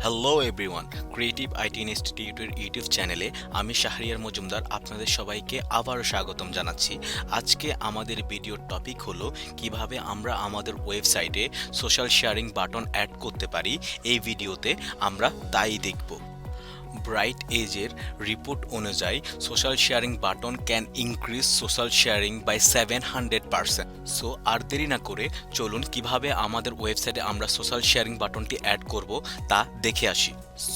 Hello everyone, creative IT ইনস্টিটিউটের YouTube চ্যানেলে আমি শাহরিয়ার মজুমদার আপনাদের সবাইকে আবারও স্বাগতম জানাচ্ছি। আজকে আমাদের ভিডিওর টপিক হলো কিভাবে আমরা আমাদের ওয়েবসাইটে সোশ্যাল শেয়ারিং বাটন অ্যাড করতে পারি। এই ভিডিওতে আমরা তাই দেখব। ব্রাইট এজের রিপোর্ট অনুযায়ী social sharing button can increase social sharing by 700%। So আর দেরি না করে চলুন কিভাবে আমাদের ওয়েবসাইটে আমরা সোশ্যাল শেয়ারিং বাটনটি অ্যাড করব তা দেখে আসি।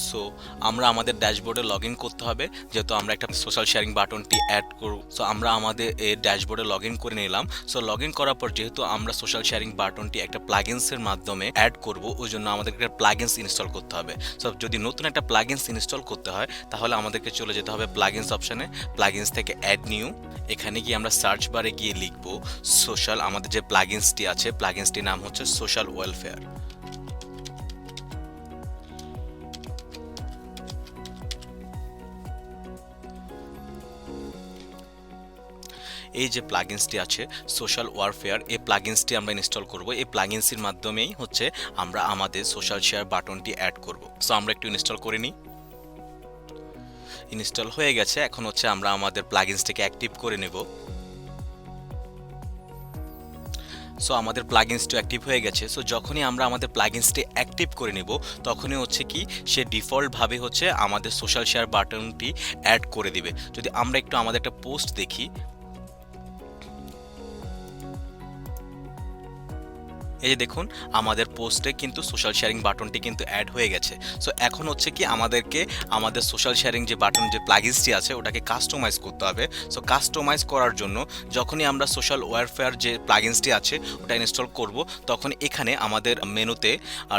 সো আমরা আমাদের ড্যাশবোর্ডে লগ ইন করতে হবে, যেহেতু আমরা একটা সোশ্যাল শেয়ারিং বাটনটি অ্যাড করব। সো আমরা আমাদের এই ড্যাশবোর্ডে লগ ইন করে নিলাম। সো লগ ইন করার পর যেহেতু আমরা সোশ্যাল শেয়ারিং বাটনটি একটা প্লাগইনসের মাধ্যমে অ্যাড করব, ওই জন্য আমাদেরকে একটা প্লাগইনস ইনস্টল করতে হবে। সো যদি নতুন একটা প্লাগইনস ইনস্টল করতে হয় তাহলে আমাদেরকে চলে যেতে হবে প্লাগইনস অপশনে। প্লাগইনস থেকে অ্যাড নিউ, এখানে গিয়ে আমরা সার্চ বারে গিয়ে লিখব সোশ্যাল। আমাদের যে প্লাগইনসটি আছে, প্লাগইনসটির নাম হচ্ছে সোশ্যাল ওয়েলফেয়ার। এই যে প্লাগইনসটি আছে সোশ্যাল ওয়ারফেয়ার, এই প্লাগইনসটি আমরা ইনস্টল করব। এই প্লাগইনসের মাধ্যমেই হচ্ছে আমরা আমাদের সোশ্যাল শেয়ার বাটনটি অ্যাড করব। সো আমরা একটু ইনস্টল করে নিই। ইনস্টল হয়ে গেছে, এখন হচ্ছে আমরা আমাদের প্লাগইনসটিকে অ্যাক্টিভ করে নেব। সো আমাদের প্লাগইনসটি অ্যাক্টিভ হয়ে গেছে। সো যখনই আমরা আমাদের প্লাগইনসটি অ্যাক্টিভ করে নেব তখনই হচ্ছে কি সে ডিফল্টভাবে হচ্ছে আমাদের সোশ্যাল শেয়ার বাটনটি অ্যাড করে দিবে। যদি আমরা একটু আমাদের একটা পোস্ট দেখি, এই যে দেখুন আমাদের পোস্টে কিন্তু সোশ্যাল শেয়ারিং বাটনটি কিন্তু অ্যাড হয়ে গেছে। সো এখন হচ্ছে কি আমাদেরকে আমাদের সোশ্যাল শেয়ারিং যে বাটন যে প্লাগইনসটি আছে ওটাকে কাস্টমাইজ করতে হবে। সো কাস্টমাইজ করার জন্য যখনই আমরা সোশ্যাল ওয়ারফেয়ার যে প্লাগইনসটি আছে ওটা ইনস্টল করব, তখন এখানে আমাদের মেনুতে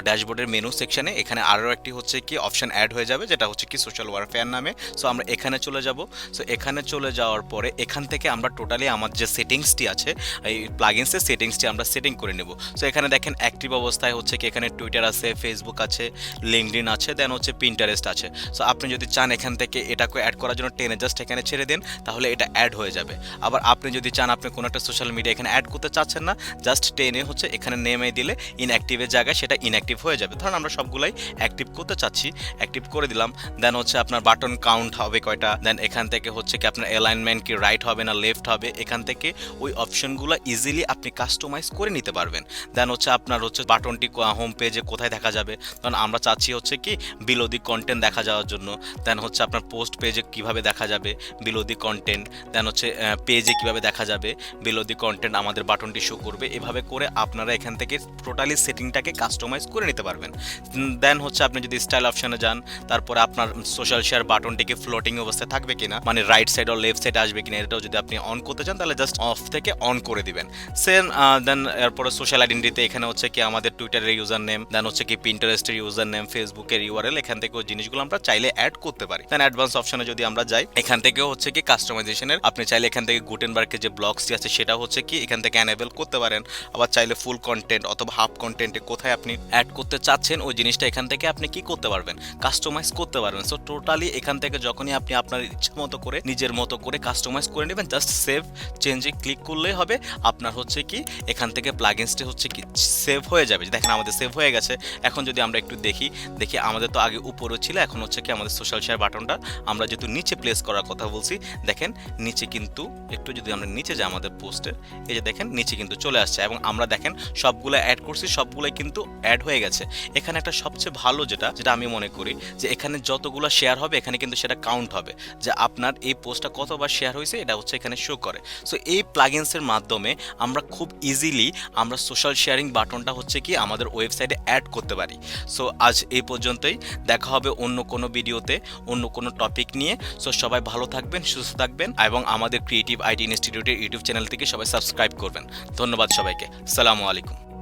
ড্যাশবোর্ডের মেনু সেকশনে এখানে আরও একটি হচ্ছে কি অপশন অ্যাড হয়ে যাবে, যেটা হচ্ছে কি সোশ্যাল ওয়ারফেয়ার নামে। সো আমরা এখানে চলে যাব। সো এখানে চলে যাওয়ার পরে এখান থেকে আমরা টোটালি আমার যে সেটিংসটি আছে এই প্লাগইনসের সেটিংসটি আমরা সেটিং করে নেব। সো এখানে দেখেন অ্যাক্টিভ অবস্থায় হচ্ছে কি এখানে টুইটার আছে, ফেসবুক আছে, লিঙ্কডইন আছে, দেন হচ্ছে পিন্টারেস্ট আছে। সো আপনি যদি চান এখান থেকে এটাকে অ্যাড করার জন্য টেনে জাস্ট এখানে ছেড়ে দিন, তাহলে এটা অ্যাড হয়ে যাবে। আবার আপনি যদি চান আপনি কোনো একটা সোশ্যাল মিডিয়া এখানে অ্যাড করতে চাচ্ছেন না, জাস্ট টেনে হচ্ছে এখানে নেমে দিলে ইনঅ্যাক্টিভের জায়গায় সেটা ইনঅ্যাক্টিভ হয়ে যাবে। ধরুন আমরা সবগুলাই অ্যাক্টিভ করতে চাচ্ছি, অ্যাক্টিভ করে দিলাম। দেন হচ্ছে আপনার বাটন কাউন্ট হবে কয়টা, দেন এখান থেকে হচ্ছে কি আপনার অ্যালাইনমেন্ট কি রাইট হবে না লেফট হবে, এখান থেকে ওই অপশনগুলো ইজিলি আপনি কাস্টমাইজ করে নিতে পারবেন। দেন হচ্ছে আপনার হচ্ছে বাটনটি হোম পেজে কোথায় দেখা যাবে, কারণ আমরা চাচ্ছি হচ্ছে কি বিলো দি কন্টেন্ট দেখা যাওয়ার জন্য। দেন হচ্ছে আপনার পোস্ট পেজে কিভাবে দেখা যাবে বিলো দি কন্টেন্ট, দেন হচ্ছে পেজে কিভাবে দেখা যাবে বিলো দি কন্টেন্ট আমাদের বাটনটি শো করবে। এভাবে করে আপনারা এখান থেকে টোটালি সেটিংটাকে কাস্টমাইজ করে নিতে পারবেন। দেন হচ্ছে আপনি যদি স্টাইল অপশনে যান, তারপরে আপনার সোশ্যাল শেয়ার বাটনটিকে ফ্লোটিং অবস্থায় থাকবে কিনা, মানে রাইট সাইড ও লেফট সাইড আসবে কিনা, এটাও যদি আপনি অন করতে চান তাহলে জাস্ট অফ থেকে অন করে দিবেন। সেম দেন এরপরে সোশ্যাল আইডেন্টিটিতে এখানে হচ্ছে কি আমাদের টুইটারের ইউজার নেম, দেন হচ্ছে কি পিন্টারেস্টের ইউজার নেম, ফেসবুকের ইউআরএল, এখান থেকে ওই জিনিসগুলো আমরা চাইলে অ্যাড করতে পারি। দেন অ্যাডভান্স অপশনে যদি আমরা যাই, এখান থেকে হচ্ছে কি কাস্টমাইজেশনের আপনি চাইলে এখান থেকে গুটেনবার্গের যে ব্লগসটি আছে সেটা হচ্ছে কি এখান থেকে অ্যানেবল করতে পারেন। আবার চাইলে ফুল কন্টেন্ট অথবা হাফ কন্টেন্টে কোথায় আপনি অ্যাড করতে চাচ্ছেন ওই জিনিসটা এখান থেকে আপনি কি করতে পারবেন, কাস্টমাইজ করতে পারবেন। সো টোটালি এখান থেকে যখনই আপনি আপনার ইচ্ছা মতো করে নিজের মতো করে কাস্টমাইজ করে নেবেন, জাস্ট সেভ চেঞ্জে ক্লিক করলেই হবে। আপনার হচ্ছে কি এখান থেকে প্লাগইনসটি হচ্ছে কি সেভ হয়ে যাবে। দেখেন আমাদের সেভ হয়ে গেছে। এখন যদি আমরা একটু দেখি আমাদের তো আগে উপরে ছিল, এখন হচ্ছে কি আমাদের সোশ্যাল শেয়ার বাটনটা আমরা যেহেতু নিচে প্লেস করার কথা বলছি, দেখেন নিচে কিন্তু একটু যদি আমরা নিচে যাই আমাদের পোস্টের, এই যে দেখেন নিচে কিন্তু চলে আসছে এবং আমরা দেখেন সবগুলো অ্যাড করছি, সবগুলোই কিন্তু অ্যাড হয়ে গেছে। এখানে একটা সবচেয়ে ভালো যেটা আমি মনে করি যে এখানে যতগুলো শেয়ার হবে এখানে কিন্তু সেটা কাউন্ট হবে, যে আপনার এই পোস্টটা কতবার শেয়ার হয়েছে এটা হচ্ছে এখানে শো করে। সো এই প্লাগইনসের মাধ্যমে আমরা খুব ইজিলি আমরা সোশ্যাল শেয়ারিং বাটনটা হচ্ছে কি আমাদের ওয়েবসাইটে অ্যাড করতে পারি। সো আজ এই পর্যন্তই, দেখা হবে অন্য কোনো ভিডিওতে অন্য কোনো টপিক নিয়ে। সো সবাই ভালো থাকবেন, সুস্থ থাকবেন এবং আমাদের ক্রিয়েটিভ আইটি ইনস্টিটিউটের ইউটিউব চ্যানেল থেকে সবাই সাবস্ক্রাইব করবেন। ধন্যবাদ সবাইকে, আসসালামু আলাইকুম।